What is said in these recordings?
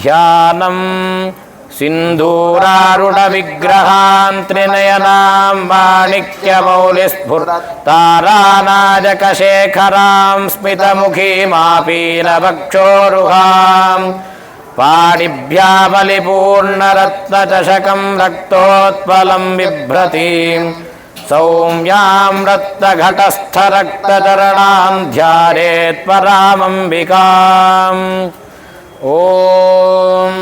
ध्यानं सिन्दूरारुढविग्रहान् त्रिनयनां माणिक्यमौलिस्फुरतारानाजकशेखरां स्मितमुखीमापीनवक्षोरुहां पाणिभ्यामलिपूर्णरत्नचषकं रक्तोत्पलं बिभ्रतीं सौम्यां रत्नघटस्थरक्तचरणां ध्यायेत्परामम्बिकाम्। ॐ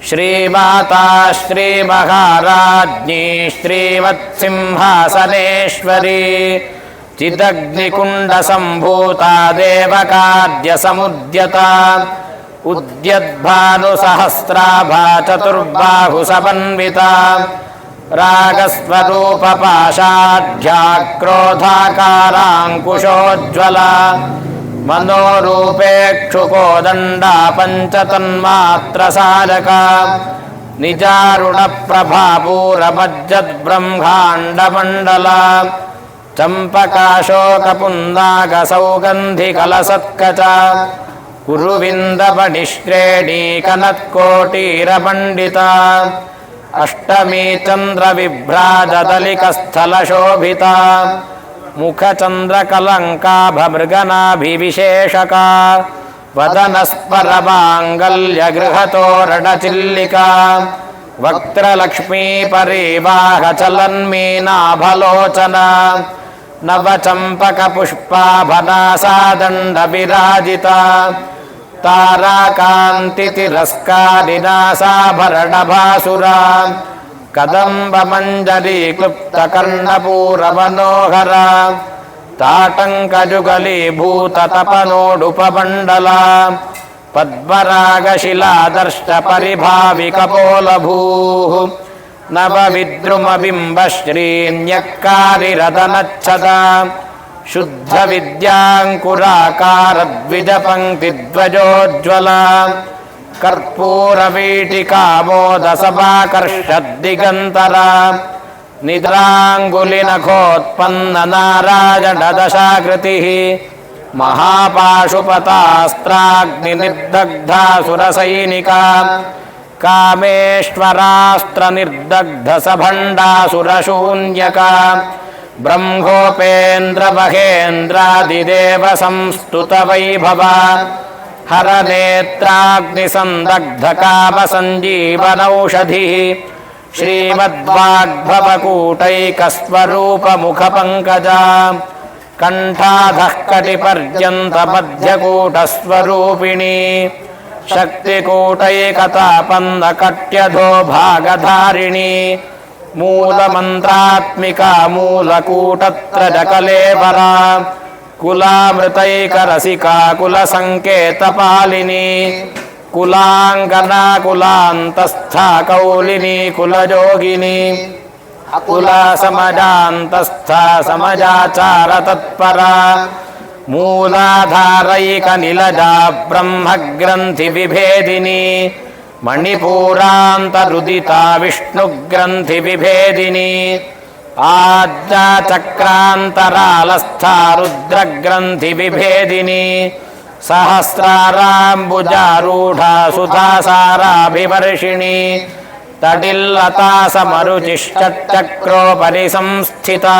श्रीमाता श्रीमहाराज्ञी श्रीमत्सिंहासनेश्वरी चिदग्निकुण्डसम्भूता देवकार्यसमुद्यता उद्यद्भानुसहस्राभा चतुर्बाहुसमन्विता रागस्वरूपपाशाढ्याक्रोधाकाराङ्कुशोज्ज्वला मनोरूपेक्षुकोदण्डा पञ्चतन्मात्रसारका निजारुणप्रभापूरमज्जद्ब्रह्माण्डमण्डला चम्पकाशोकपुन्नागसौगन्धिकलसत्कचा कुरुविन्दपणिश्रेणीकनत्कोटीरमण्डिता अष्टमी चन्द्रविभ्राजदलिकस्थलशोभिता मुखचन्द्रकलङ्काभमृगनाभिविशेषका वदनस्परमाङ्गल्यगृहतोरणचिल्लिका वक्त्रलक्ष्मीपरिवाहचलन्मीनाभलोचना नवचम्पकपुष्पाभनासादण्डविराजिता ताराकान्तितिरस्कारिनासाभरणभासुरा कदम्बमञ्जरीक्लुप्तकर्णपूरमनोहरा ताटङ्कजुगलीभूततपनोडुपमण्डला पद्मरागशिलादर्शपरिभाविकपोलभूः नवविद्रुमबिम्बश्रीन्यक्कारिरदनच्छदा शुद्धविद्याङ्कुराकारद्विजपङ्क्तिध्वजोज्ज्वला कर्पूरवीटिकामोदसभाकर्षद्दिगन्तरा निद्राङ्गुलिनखोत्पन्ननारायणदशाकृतिः महापाशुपतास्त्राग्निनिर्दग्धासुरसैनिका कामेश्वरास्त्रनिर्दग्धसभण्डासुरशून्यका ब्रह्मोपेन्द्रमहेन्द्रादिदेवसंस्तुतवैभवा हरनेत्राग्निसन्दग्धकामसञ्जीवनौषधिः श्रीमद्वाग्भवकूटैकस्वरूपमुखपङ्कजा कण्ठाधः कटिपर्यन्तमध्यकूटस्वरूपिणी शक्तिकूटैकतापन्नकट्यधो भागधारिणी मूलमन्त्रात्मिका मूलकूटत्रजकलेवरा कुलामृतैकरसिका कुलसङ्केतपालिनी कुलाङ्गना कुलान्तस्था कौलिनी कुलयोगिनी कुलासमजान्तस्था समजाचारतत्परा मूलाधारैकनिलजा ब्रह्मग्रन्थिविभेदिनी मणिपूरान्तरुदिता विष्णुग्रन्थिविभेदिनी आज्ञाचक्रान्तरालस्था रुद्रग्रन्थिविभेदिनी सहस्राराम्बुजारूढा सुधासाराभिवर्षिणी तडिल्लतासमरुचिश्चक्रोपरि संस्थिता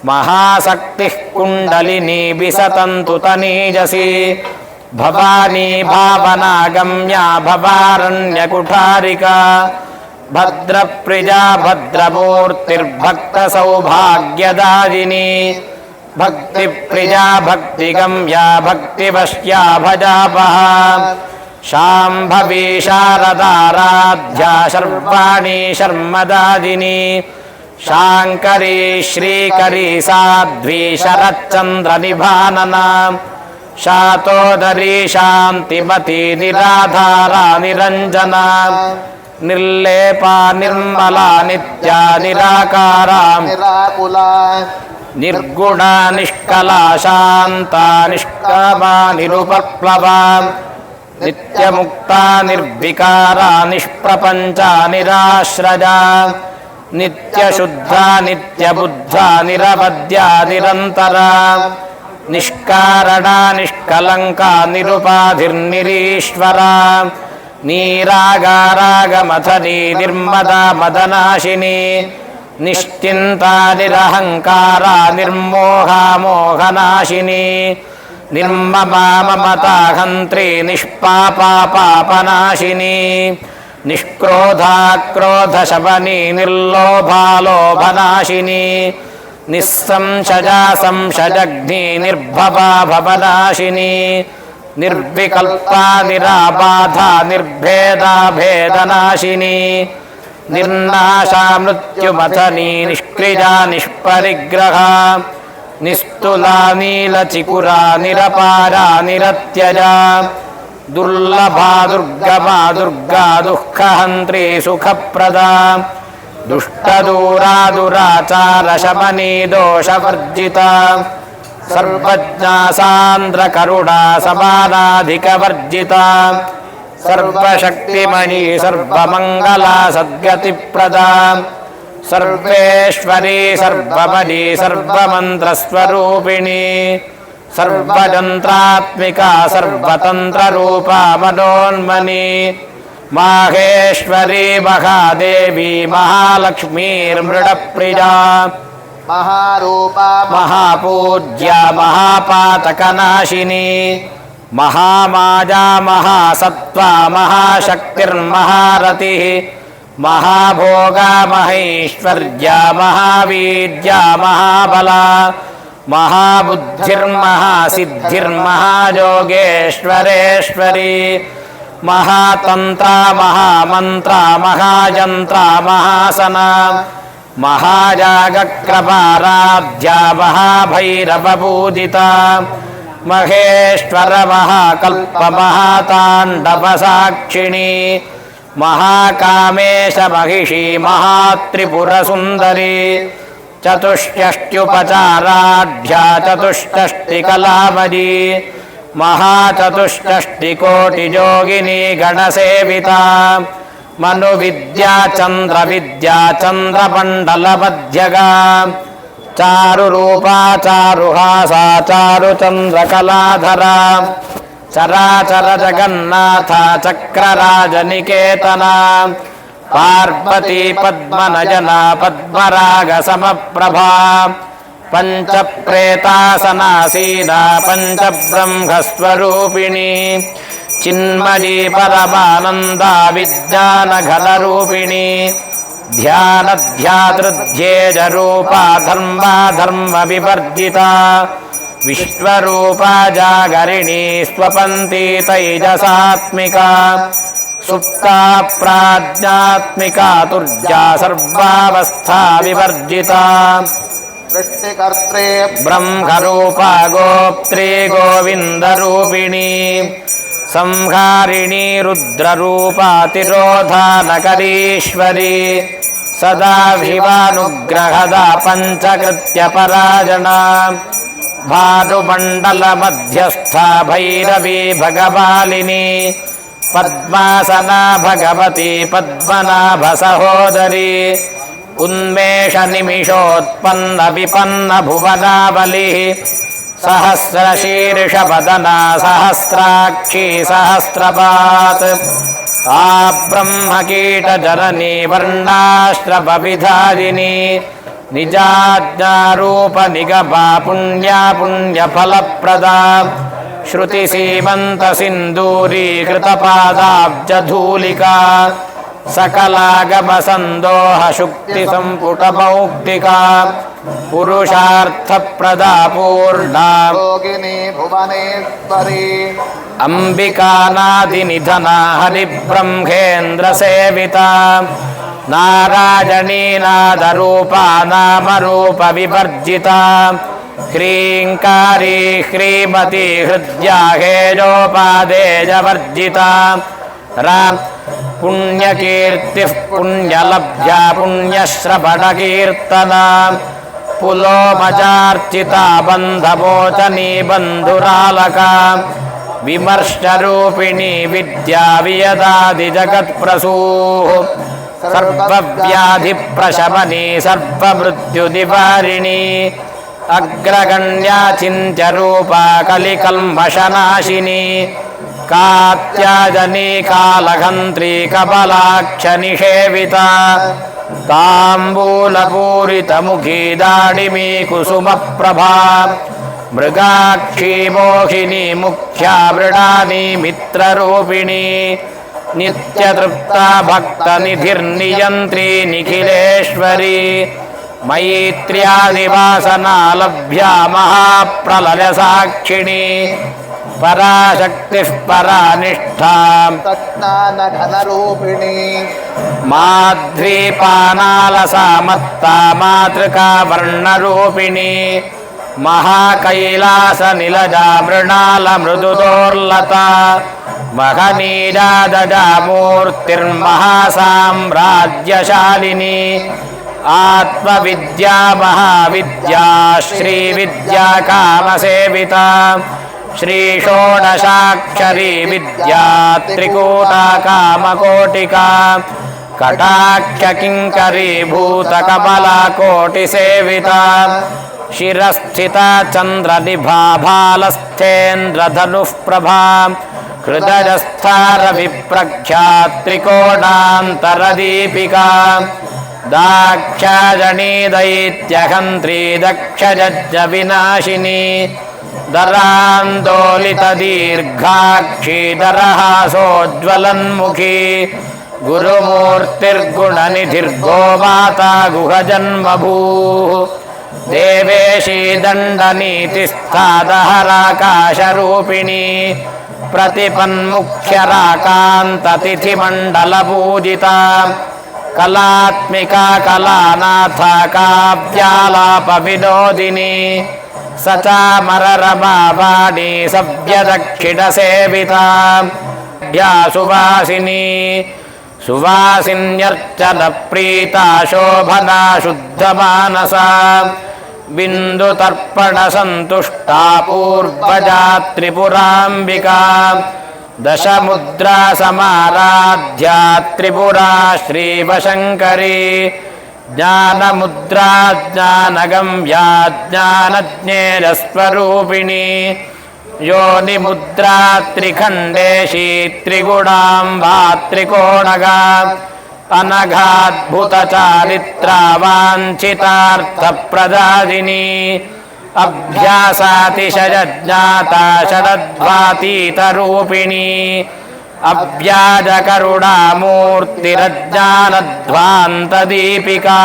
महाशक्तिः कुण्डलिनी विसतन्तु तनीजसि भवानी भावनागम्या भवारण्यकुठारिका भद्रप्रिया भद्रमूर्तिर्भक्तसौभाग्यदायिनी भक्तिप्रिया भक्तिगम्या भक्तिवश्या भजापहा शाम्भवी शारदाराध्या शर्वाणी शर्मदादिनी शाङ्करी श्रीकरी साध्वी शरच्चन्द्रनिभानना शातोदरी शान्तिमती निराधारा निरञ्जना निर्लेपा निर्मला नित्या निराकारा निराकुला निर्गुणा निष्कला शान्ता निष्कामा निरुपप्लवा नित्यमुक्ता निर्विकारा निष्प्रपञ्चा निराश्रजा नित्यशुद्धा नित्यबुद्धा निरवद्या निरन्तरा निष्कारणा निष्कलङ्का निरुपाधिर्निरीश्वरा ನೀರಾಗಾರಾಗಮಥನಿ ನಿರ್ಮದಾ ಮದನಾಶಿನಿ ನಿಶ್ಚಿಂತಾ ನಿರಹಂಕಾರ ನಿರ್ಮೋಹಾ ಮೋಹನಾಶಿನಿ ನಿರ್ಮಮಾ ಮಮತಾ ಹಂತ್ರಿ ನಿಷ್ಪಾಪಾ ಪಾಪನಾಶಿನಿ ನಿಷ್ಕ್ರೋಧಾ ಕ್ರೋಧಶಮನಿ ನಿರ್ಲೋಭಾ ಲೋಭನಾಶಿನಿ ನಿಸ್ಸಂಶಯಾ ಸಂಶಯಗ್ನಿ ನಿರ್ಭವಾ ಭವನಾಶಿನಿ ನಿರ್ವಿಕಲ್ಪಾ ನಿರಾಬಾಧಾ ನಿರ್ಭೇದಾ ಭೇದನಾಶಿನಿ ನಿರ್ನಾಶಾ ಮೃತ್ಯುಮಥನಿ ನಿಷ್ಕ್ರಿಯಾ ನಿಷ್ಪರಿಗ್ರಹಾ ನಿಸ್ತುಲಾ ನೀಲಚಿಕುರಾ ನಿರಪಾರಾ ನಿರತ್ಯಜಾ ದುರ್ಲಭಾ ದುರ್ಗಮಾ ದುರ್ಗಾ ದುಃಖಹಂತ್ರಿ ಸುಖಪ್ರದಾ ದುಷ್ಟದೂರಾ ದುರಾಚಾರ ಶಮನಿ ದೋಷವರ್ಜಿತಾ ಸರ್ವಜ್ಞಾ ಸಾಂದ್ರ ಕರುಣಾ ಸಮಾನಾಧಿಕವರ್ಜಿತಾ ಸರ್ವಶಕ್ತಿಮಯಿ ಸರ್ವಮಂಗಲಾ ಸದ್ಗತಿಪ್ರದಾ ಸರ್ವೇಶ್ವರಿ ಸರ್ವಮಯಿ ಸರ್ವಮಂತ್ರಸ್ವರೂಪಿಣಿ ಸರ್ವಜಂತ್ರಾತ್ಮಿಕಾ ಸರ್ವತಂತ್ರರೂಪಾ ಮನೋನ್ಮನಿ ಮಾಹೇಶ್ವರಿ ಮಹಾದೇವಿ ಮಹಾಲಕ್ಷ್ಮೀರ್ಮೃಡಪ್ರಿಯಾ ಮಹಾರೂಪಾ ಮಹಾಪೂಜ್ಯ ಮಹಾಪಾತಕನಾಶಿನಿ ಮಹಾಮಾಜಾ ಮಹಾಸತ್ವ ಮಹಾಶಕ್ತಿರ್ಮಹಾರತಿ ಮಹಾಭೋಗ ಮಹೈಶ್ವರ್ಯ ಮಹಾವೀರ್ಯ ಮಹಾಬಲ ಮಹಾಬುದ್ಧಿರ್ಮಹಾಸಿದ್ಧಿರ್ಮಹಾಯೋಗೇಶ್ವರೇಶ್ವರಿ ಮಹಾತಂತ್ರ ಮಹಾಮಂತ್ರ ಮಹಾಯಂತ್ರ ಮಹಾಸನ ಮಹಾಜಾಗಕ್ರಪಾರಾಧ್ಯ ಮಹಾಭೈರವಪೂಜಿತ ಮಹೇಶ್ವರ ಮಹಾಕಲ್ಪ ಮಹಾತಾಂಡವ ಸಾಕ್ಷಿಣಿ ಮಹಾಕಾಮೇಶ ಮಹಿಷಿ ಮಹಾತ್ರಿಪುರ ಸುಂದರಿ ಚತುಷ್ಷಷ್ಟ್ಯುಪಚಾರಾಢ್ಯ ಚತುಷ್ಷಷ್ಟಿಕಲಾಮಜಿ ಮಹಾಚತುಷ್ಷಷ್ಟಿಕೋಟಿಯೋಗಿನಿ ಗಣಸೇವಿತಾ ಮನುವಿದ್ಯಾ ಚಂದ್ರವಿದ್ಯಾ ಚಂದ್ರಮಂಡಲಮಧ್ಯಗಾ ಚಾರುರೂಪಾ ಚಾರುಹಾಸಾ ಚಾರುಚಂದ್ರಕಲಾಧರಾ ಚರಾಚರ ಜಗನ್ನಾಥ ಚಕ್ರರಾಜನಿಕೇತನ ಪಾರ್ವತಿ ಪದ್ಮನಯನ ಪದ್ಮರಾಗ ಸಮಪ್ರಭಾ ಪಂಚಪ್ರೇತಾಸನಾಸೀನ ಪಂಚಬ್ರಹ್ಮಸ್ವರೂಪಿಣಿ ಚಿನ್ಮಯೀ ಪರಮಾನಂದ ವಿಜ್ಞಾನಘನರೂಪಿಣಿ ಧ್ಯಾನಧ್ಯಾತೃಧ್ಯೇಜರೂಪಾ ಧರ್ಮ ವಿವರ್ಜಿತಾ ವಿಶ್ವರೂಪಾ ಜಾಗರಿಣಿ ಸ್ವಪಂತಿ ತೈಜಸಾತ್ಮಿಕಾ ಸುಪ್ತಾ ಪ್ರಾಜ್ಞಾತ್ಮಿಕಾ ತುರ್ಜಾ ಸರ್ವಾವಸ್ಥಾ ವಿವರ್ಜಿತಾ ಸೃಷ್ಟಿಕರ್ತ್ರೇ ಬ್ರಹ್ಮರೂಪಾ ಗೋಪ್ತ್ರೀ ಗೋವಿಂದರೂಪಿಣಿ ಸಂಹಾರಿಣಿ ರುದ್ರರೂಪಾ ತಿರೋಧಾನಕರೀಶ್ವರಿ ಸದಾ ಶಿವಾನುಗ್ರಹದ ಪಂಚಕೃತ್ಯ ಪರಾಜನ ಭಾನುಮಂಡಲ ಮಧ್ಯಸ್ಥ ಭೈರವಿ ಭಗವಾಲಿನಿ ಪದ್ಮಾಸನ ಭಗವತಿ ಪದ್ಮನಾಭ ಸಹೋದರಿ ಉನ್ಮೇಷ ನಿಮಿಷೋತ್ಪನ್ನ ವಿಪನ್ನ ಭುವನಾಬಲಿ ಸಹಸ್ರಶೀರ್ಷ ವದನ ಸಹಸ್ರಾಕ್ಷಿ ಸಹಸ್ರಪಾತ್ ಆ ಬ್ರಹ್ಮಕೀಟ ಜನನಿ ವರ್ಣಾಶ್ರಮ ವಿಧಾರಿಣಿ ನಿಜಾಜ್ಞಾರೂಪ ನಿಗಮ ಪುಣ್ಯ ಪುಣ್ಯ ಫಲಪ್ರದಾ ಶ್ರುತಿ ಸೀಮಂತ ಸಿಂಧೂರೀಕೃತ ಪಾದಾಬ್ಜಧೂಲಿಕಾ ಸಕಲಾಗಮ ಸಂದೋಹ ಶುಕ್ತಿ ಸಂಪುಟ ಮೌಕ್ತಿಕಾ ಪುರುಷಾರ್ಥ ಪ್ರದಾ ಪೂರ್ಣ ಯೋಗಿನಿ ಭುವನೇಶ್ವರಿ ಅಂಬಿಕಾನಾದಿ ನಿಧನ ಹರಿಬ್ರಹ್ಮೇಂದ್ರ ಸೇವಿತಾ ನಾರಾಯಣೀನಾದ ರೂಪ ನಾಮರೂಪ ವಿವರ್ಜಿತಾ ह्रीङ्कारी ह्रीमती हृद्या हेजोपादेजवर्जिता राम पुण्यकीर्तिः पुण्यलभ्या पुण्यश्रवणकीर्तना पुलोमजार्चिता बन्धमोचनी बन्धुरालका विमर्शरूपिणी विद्या वियदादिजगत्प्रसूः सर्वव्याधिप्रशमनी सर्वमृत्युनिवारिणी अग्रगण्या चिन्त्यरूपा कलिकल्मषनाशिनी कात्याजनी कालघन्त्री कपलाक्षनिषेविता ताम्बूलपूरितमुखी दाडिमी कुसुमप्रभा मृगाक्षी मोहिनी मुख्या मृडानी मित्ररूपिणी नित्यतृप्ता भक्तनिधिर्नियन्त्री निखिलेश्वरी मैत्र्यादिवासना लभ्या महाप्रलयसाक्षिणी पराशक्तिः परानिष्ठा तज्ज्ञानघनरूपिणी माध्वीपानालसा मत्ता मातृका वर्णरूपिणी महाकैलासनिलजा मृणालमृदुदोर्लता महनीजादजा मूर्तिर्महासाम्राज्यशालिनी आत्मविद्या महाविद्या श्रीविद्या कामसेविता श्रीषोडशाक्षरी विद्या त्रिकूटा कामकोटिका कटाक्षकिङ्करी भूतकमलाकोटिसेविता शिरस्थिता चन्द्रनिभा भालस्थेन्द्रधनुः प्रभा हृदयस्था रविप्रख्या त्रिकोणान्तरदीपिका दाक्षायणी दैत्यहन्त्री दक्षयज्ञविनाशिनी दरान्दोलितदीर्घाक्षी दरहासोज्ज्वलन्मुखी गुरुमूर्तिर्गुणनिधिर्गोमाता गुहजन्मभूः देवेशी दण्डनीतिस्थादहराकाशरूपिणी प्रतिपन्मुख्यराकान्ततिथिमण्डलपूजिता कलात्मिका कलानाथा काव्यालापविनोदिनी सचामररमावाणी सव्यदक्षिणसेविता सुवासिनी सुवासिन्यर्चनप्रीता शोभना शुद्धमानसा बिन्दुतर्पणसन्तुष्टा पूर्वजा त्रिपुराम्बिका दशमुद्रा समाराध्या त्रिपुरा श्रीवशङ्करी ज्ञानमुद्रा ज्ञानगम्या ज्ञानज्ञेयस्वरूपिणी योनिमुद्रा त्रिखण्डेशी त्रिगुणाम्बा त्रिकोणगा अनघाद्भुतचारित्रा वाञ्छितार्थप्रदादिनी अभ्यासातिशयज्ञाता षडध्वातीतरूपिणी अव्याजकरुणामूर्तिरज्ञानध्वान्तदीपिका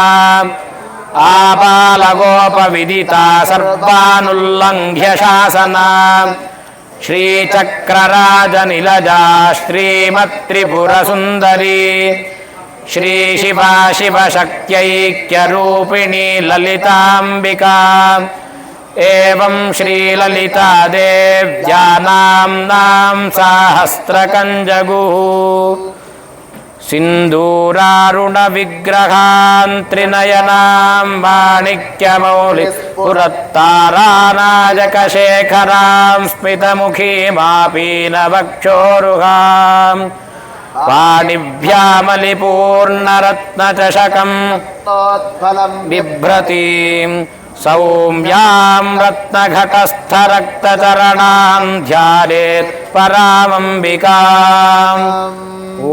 आबालगोपविदिता सर्वानुल्लङ्घ्य शासना श्रीचक्रराजनिलजा श्रीमत्त्रिपुरसुन्दरी श्रीशिवा शिवशक्त्यैक्यरूपिणी ललिताम्बिका एवं श्रीललिता देव्या नाम्नां साहस्रकञ्जगुः सिन्दूरारुणविग्रहान् त्रिनयनां माणिक्यमौलिपुरत्तारानायकशेखरां स्मितमुखीमापीनवक्षोरुहाम् पाणिभ्यामलिपूर्णरत्नचषकं बिभ्रतीं सौम्यां रत्नघटस्थरक्तचरणां ध्यायेत् परामम्बिकाम् ॐ।